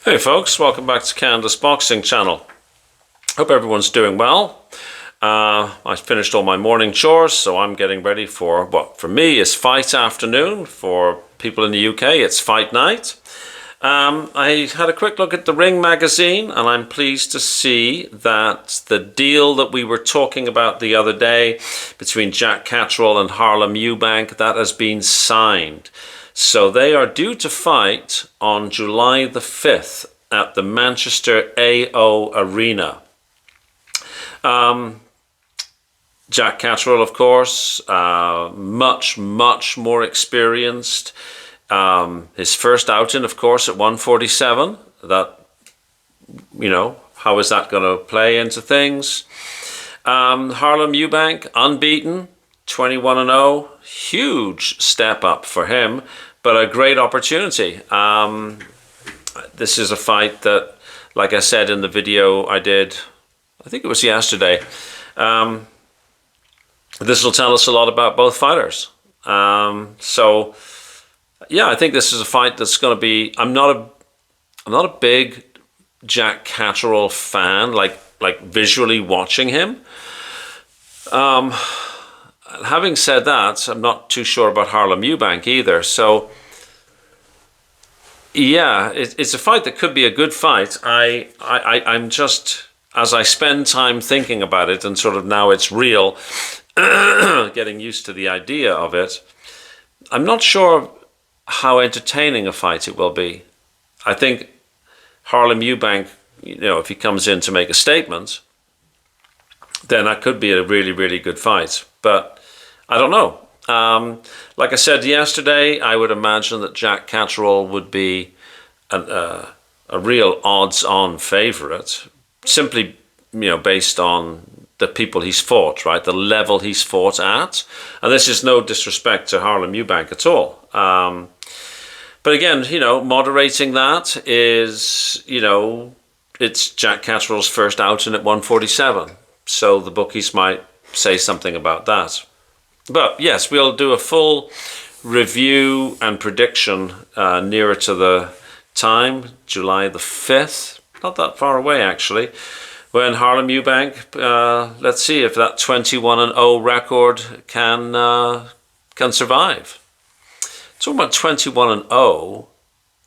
Hey folks, welcome back to Canada's Boxing Channel. Hope everyone's doing well. I finished all my morning chores, so I'm getting ready for what for me is fight afternoon. For people in the UK, it's fight night. I had a quick look at the Ring magazine, and I'm pleased to see that the deal that we were talking about the other day between Jack Catteral and Harlem Eubank, that has been signed. So they are due to fight on July the 5th at the Manchester AO Arena. Jack Catteral, of course, much more experienced. His first outing, of course, at 147. That, how is that going to play into things? Harlem Eubank, unbeaten, 21-0. Huge step up for him, but a great opportunity. This is a fight that, like I said in the video I did, I think it was yesterday, this will tell us a lot about both fighters. So yeah, I think this is a fight that's going to be. I'm not a big Jack Catteral fan, like visually watching him. Having said that, I'm not too sure about Harlem Eubank either. So yeah, it's a fight that could be a good fight. I'm just, as I spend time thinking about it and sort of now it's real, getting used to the idea of it, I'm not sure how entertaining a fight it will be. I think Harlem Eubank, if he comes in to make a statement, then that could be a really good fight. But I don't know. Like I said yesterday, I would imagine that Jack Catteral would be a real odds-on favourite, simply based on the people he's fought, right? The level he's fought at. And this is no disrespect to Harlem Eubank at all. But again, moderating that is, it's Jack Catterall's first outing at 147. So the bookies might say something about that. But yes, we'll do a full review and prediction nearer to the time, July the 5th. Not that far away, actually. When Harlem Eubank, let's see if that 21-0 record can survive. Talking about 21-0,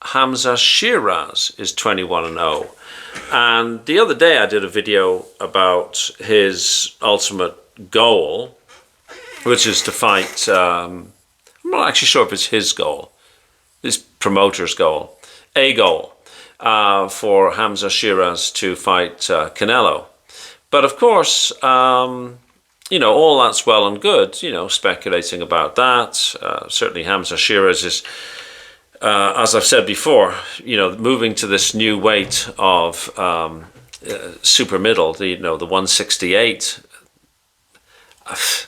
Hamzah Sheeraz is 21-0. And the other day I did a video about his ultimate goal, which is to fight, I'm not actually sure if it's his goal, his promoter's goal, a goal for Hamzah Sheeraz to fight Canelo. But of course, all that's well and good, speculating about that. Certainly Hamzah Sheeraz is, as I've said before, moving to this new weight of super middle, the 168.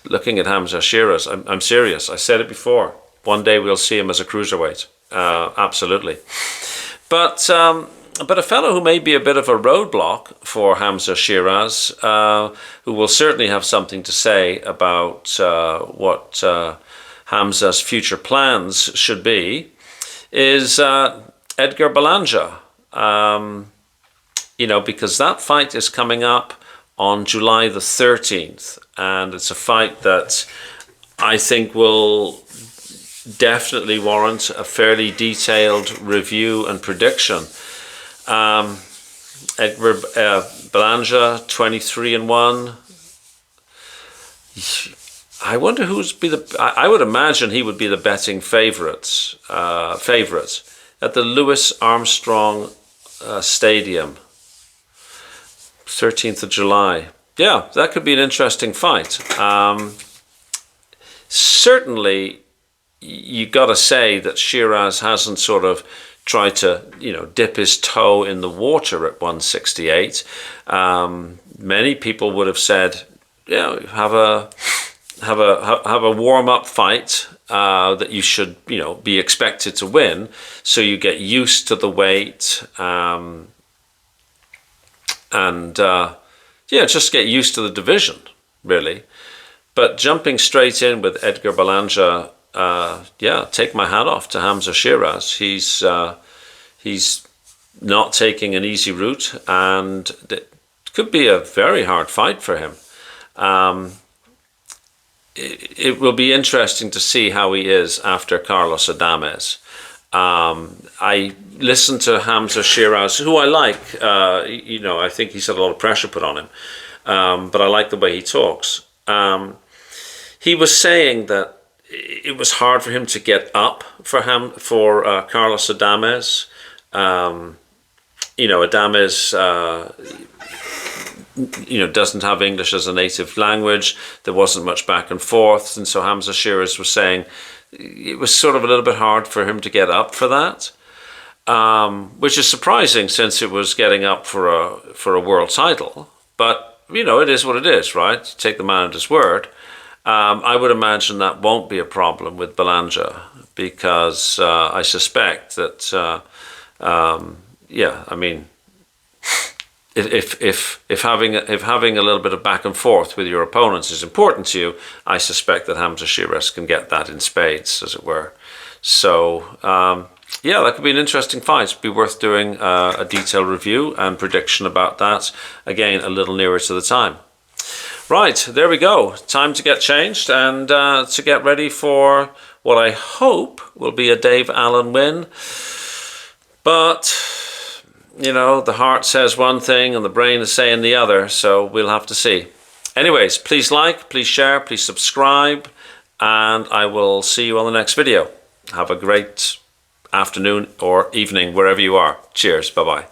Looking at Hamzah Sheeraz, I'm serious. I said it before. One day we'll see him as a cruiserweight. Absolutely. But a fellow who may be a bit of a roadblock for Hamzah Sheeraz, who will certainly have something to say about what Hamzah's future plans should be, is Edgar Balanga. Because that fight is coming up on July the 13th. And it's a fight that I think will definitely warrant a fairly detailed review and prediction. Edgar Balanga, 23-1. I wonder I would imagine he would be the betting favourite at the Louis Armstrong Stadium, 13th of July. Yeah, that could be an interesting fight. Certainly, you got to say that Sheeraz hasn't sort of tried to, dip his toe in the water at 168. Many people would have said, have a warm-up fight that you should, be expected to win, so you get used to the weight just get used to the division, really. But jumping straight in with Edgar Balanga, take my hat off to Hamzah Sheeraz. He's not taking an easy route, and it could be a very hard fight for him. It will be interesting to see how he is after Carlos Adames. I listened to Hamzah Sheeraz, who I like. I think he's had a lot of pressure put on him, but I like the way he talks. He was saying that it was hard for him to get up for Carlos Adames. Adames doesn't have English as a native language. There wasn't much back and forth, and so Hamzah Sheeraz was saying it was sort of a little bit hard for him to get up for that, which is surprising since it was getting up for a world title. But it is what it is, right? Take the man at his word. I would imagine that won't be a problem with Belanga, because I suspect that if having a little bit of back and forth with your opponents is important to you, I suspect that Hamzah Sheeraz can get that in spades, as it were. So that could be an interesting fight. It'd be worth doing a detailed review and prediction about that, again, a little nearer to the time. Right, there we go. Time to get changed and to get ready for what I hope will be a Dave Allen win. But the heart says one thing and the brain is saying the other, so we'll have to see. Anyways, please like, please share, please subscribe, and I will see you on the next video. Have a great afternoon or evening wherever you are. Cheers. Bye-bye.